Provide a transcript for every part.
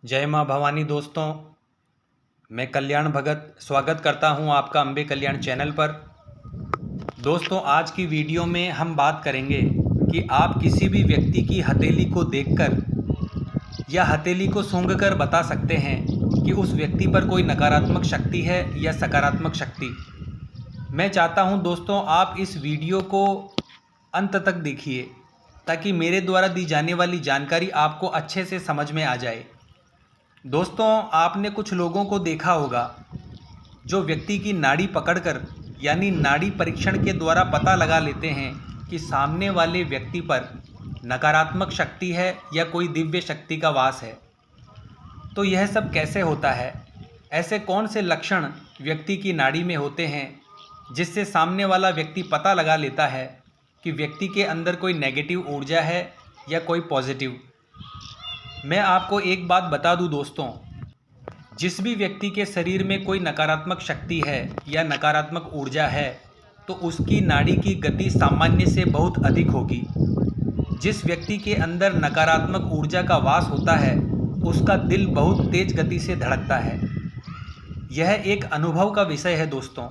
जय माँ भवानी दोस्तों, मैं कल्याण भगत स्वागत करता हूँ आपका अम्बे कल्याण चैनल पर। दोस्तों, आज की वीडियो में हम बात करेंगे कि आप किसी भी व्यक्ति की हथेली को देखकर या हथेली को सूंघकर बता सकते हैं कि उस व्यक्ति पर कोई नकारात्मक शक्ति है या सकारात्मक शक्ति। मैं चाहता हूँ दोस्तों आप इस वीडियो को अंत तक देखिए ताकि मेरे द्वारा दी जाने वाली जानकारी आपको अच्छे से समझ में आ जाए। दोस्तों, आपने कुछ लोगों को देखा होगा जो व्यक्ति की नाड़ी पकड़कर यानी नाड़ी परीक्षण के द्वारा पता लगा लेते हैं कि सामने वाले व्यक्ति पर नकारात्मक शक्ति है या कोई दिव्य शक्ति का वास है। तो यह सब कैसे होता है? ऐसे कौन से लक्षण व्यक्ति की नाड़ी में होते हैं जिससे सामने वाला व्यक्ति पता लगा लेता है कि व्यक्ति के अंदर कोई नेगेटिव ऊर्जा है या कोई पॉजिटिव? मैं आपको एक बात बता दूं दोस्तों, जिस भी व्यक्ति के शरीर में कोई नकारात्मक शक्ति है या नकारात्मक ऊर्जा है तो उसकी नाड़ी की गति सामान्य से बहुत अधिक होगी। जिस व्यक्ति के अंदर नकारात्मक ऊर्जा का वास होता है उसका दिल बहुत तेज गति से धड़कता है। यह एक अनुभव का विषय है दोस्तों।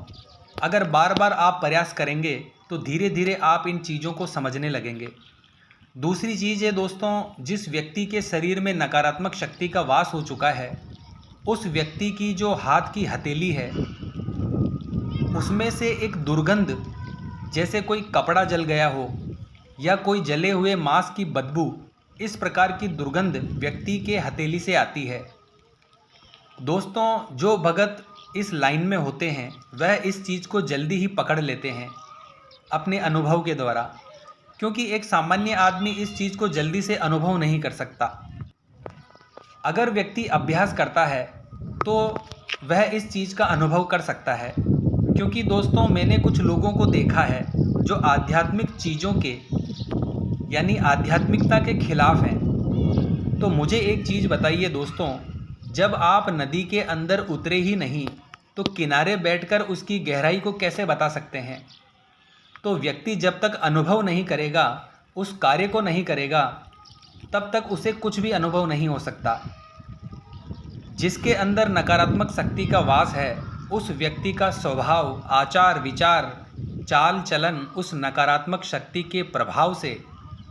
अगर बार बार आप प्रयास करेंगे तो धीरे धीरे आप इन चीज़ों को समझने लगेंगे। दूसरी चीज़ है दोस्तों, जिस व्यक्ति के शरीर में नकारात्मक शक्ति का वास हो चुका है उस व्यक्ति की जो हाथ की हथेली है उसमें से एक दुर्गंध, जैसे कोई कपड़ा जल गया हो या कोई जले हुए मांस की बदबू, इस प्रकार की दुर्गंध व्यक्ति के हथेली से आती है। दोस्तों, जो भगत इस लाइन में होते हैं वह इस चीज़ को जल्दी ही पकड़ लेते हैं अपने अनुभव के द्वारा, क्योंकि एक सामान्य आदमी इस चीज़ को जल्दी से अनुभव नहीं कर सकता। अगर व्यक्ति अभ्यास करता है तो वह इस चीज़ का अनुभव कर सकता है। क्योंकि दोस्तों, मैंने कुछ लोगों को देखा है जो आध्यात्मिक चीज़ों के यानी आध्यात्मिकता के खिलाफ हैं। तो मुझे एक चीज़ बताइए दोस्तों, जब आप नदी के अंदर उतरे ही नहीं तो किनारे बैठकर उसकी गहराई को कैसे बता सकते हैं? तो व्यक्ति जब तक अनुभव नहीं करेगा, उस कार्य को नहीं करेगा, तब तक उसे कुछ भी अनुभव नहीं हो सकता। जिसके अंदर नकारात्मक शक्ति का वास है उस व्यक्ति का स्वभाव, आचार विचार, चाल चलन उस नकारात्मक शक्ति के प्रभाव से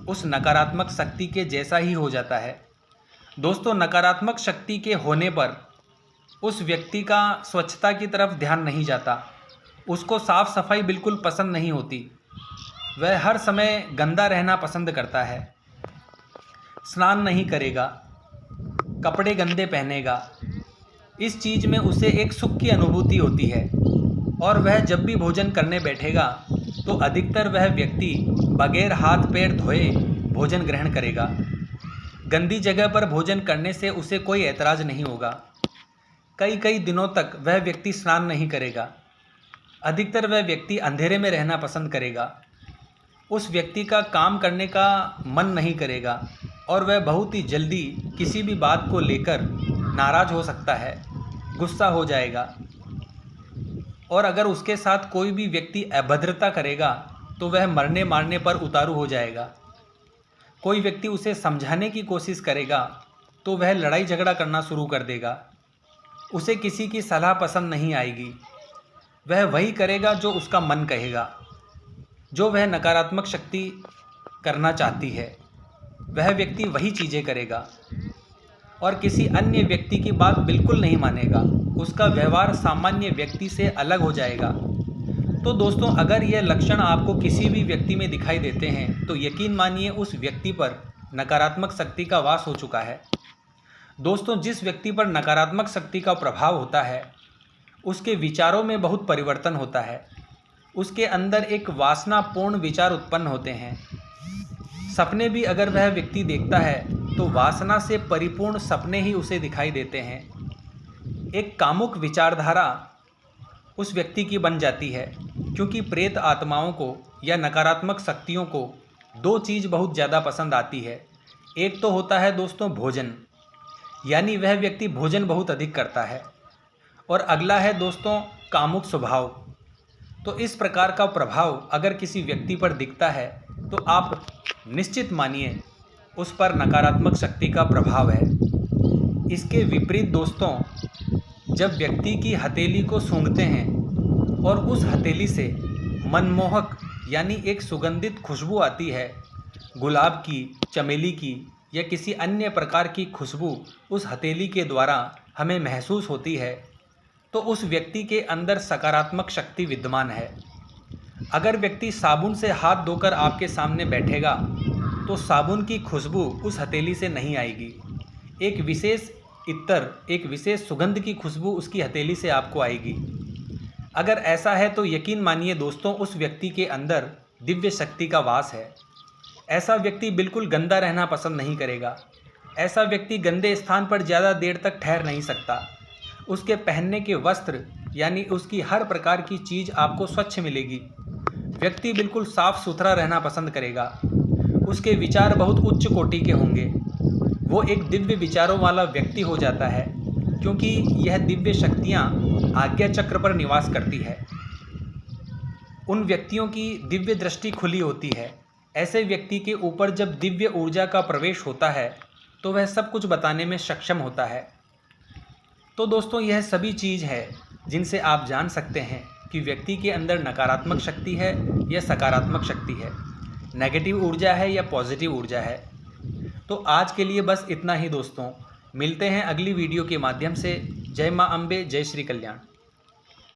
उस नकारात्मक शक्ति के जैसा ही हो जाता है। दोस्तों, नकारात्मक शक्ति के होने पर उस व्यक्ति का स्वच्छता की तरफ ध्यान नहीं जाता, उसको साफ़ सफाई बिल्कुल पसंद नहीं होती, वह हर समय गंदा रहना पसंद करता है, स्नान नहीं करेगा, कपड़े गंदे पहनेगा। इस चीज़ में उसे एक सुख की अनुभूति होती है और वह जब भी भोजन करने बैठेगा तो अधिकतर वह व्यक्ति बगैर हाथ पैर धोए भोजन ग्रहण करेगा। गंदी जगह पर भोजन करने से उसे कोई ऐतराज़ नहीं होगा। कई कई दिनों तक वह व्यक्ति स्नान नहीं करेगा। अधिकतर वह व्यक्ति अंधेरे में रहना पसंद करेगा। उस व्यक्ति का काम करने का मन नहीं करेगा और वह बहुत ही जल्दी किसी भी बात को लेकर नाराज़ हो सकता है, गुस्सा हो जाएगा। और अगर उसके साथ कोई भी व्यक्ति अभद्रता करेगा तो वह मरने मारने पर उतारू हो जाएगा। कोई व्यक्ति उसे समझाने की कोशिश करेगा तो वह लड़ाई झगड़ा करना शुरू कर देगा। उसे किसी की सलाह पसंद नहीं आएगी, वह वही करेगा जो उसका मन कहेगा। जो वह नकारात्मक शक्ति करना चाहती है वह व्यक्ति वही चीज़ें करेगा और किसी अन्य व्यक्ति की बात बिल्कुल नहीं मानेगा। उसका व्यवहार सामान्य व्यक्ति से अलग हो जाएगा। तो दोस्तों, अगर यह लक्षण आपको किसी भी व्यक्ति में दिखाई देते हैं तो यकीन मानिए उस व्यक्ति पर नकारात्मक शक्ति का वास हो चुका है। दोस्तों, जिस व्यक्ति पर नकारात्मक शक्ति का प्रभाव होता है उसके विचारों में बहुत परिवर्तन होता है। उसके अंदर एक वासनापूर्ण विचार उत्पन्न होते हैं। सपने भी अगर वह व्यक्ति देखता है तो वासना से परिपूर्ण सपने ही उसे दिखाई देते हैं। एक कामुक विचारधारा उस व्यक्ति की बन जाती है, क्योंकि प्रेत आत्माओं को या नकारात्मक शक्तियों को दो चीज़ बहुत ज़्यादा पसंद आती है। एक तो होता है दोस्तों भोजन, यानी वह व्यक्ति भोजन बहुत अधिक करता है, और अगला है दोस्तों कामुक स्वभाव। तो इस प्रकार का प्रभाव अगर किसी व्यक्ति पर दिखता है तो आप निश्चित मानिए उस पर नकारात्मक शक्ति का प्रभाव है। इसके विपरीत दोस्तों, जब व्यक्ति की हथेली को सूंघते हैं और उस हथेली से मनमोहक यानी एक सुगंधित खुशबू आती है, गुलाब की, चमेली की या किसी अन्य प्रकार की खुशबू उस हथेली के द्वारा हमें महसूस होती है, तो उस व्यक्ति के अंदर सकारात्मक शक्ति विद्यमान है। अगर व्यक्ति साबुन से हाथ धोकर आपके सामने बैठेगा तो साबुन की खुशबू उस हथेली से नहीं आएगी। एक विशेष इत्तर, एक विशेष सुगंध की खुशबू उसकी हथेली से आपको आएगी। अगर ऐसा है तो यकीन मानिए दोस्तों, उस व्यक्ति के अंदर दिव्य शक्ति का वास है। ऐसा व्यक्ति बिल्कुल गंदा रहना पसंद नहीं करेगा। ऐसा व्यक्ति गंदे स्थान पर ज़्यादा देर तक ठहर नहीं सकता। उसके पहनने के वस्त्र यानी उसकी हर प्रकार की चीज़ आपको स्वच्छ मिलेगी। व्यक्ति बिल्कुल साफ सुथरा रहना पसंद करेगा। उसके विचार बहुत उच्च कोटि के होंगे। वो एक दिव्य विचारों वाला व्यक्ति हो जाता है, क्योंकि यह दिव्य शक्तियाँ आज्ञा चक्र पर निवास करती है। उन व्यक्तियों की दिव्य दृष्टि खुली होती है। ऐसे व्यक्ति के ऊपर जब दिव्य ऊर्जा का प्रवेश होता है तो वह सब कुछ बताने में सक्षम होता है। तो दोस्तों, यह सभी चीज़ है जिनसे आप जान सकते हैं कि व्यक्ति के अंदर नकारात्मक शक्ति है या सकारात्मक शक्ति है, नेगेटिव ऊर्जा है या पॉजिटिव ऊर्जा है। तो आज के लिए बस इतना ही दोस्तों। मिलते हैं अगली वीडियो के माध्यम से। जय माँ अम्बे, जय श्री कल्याण।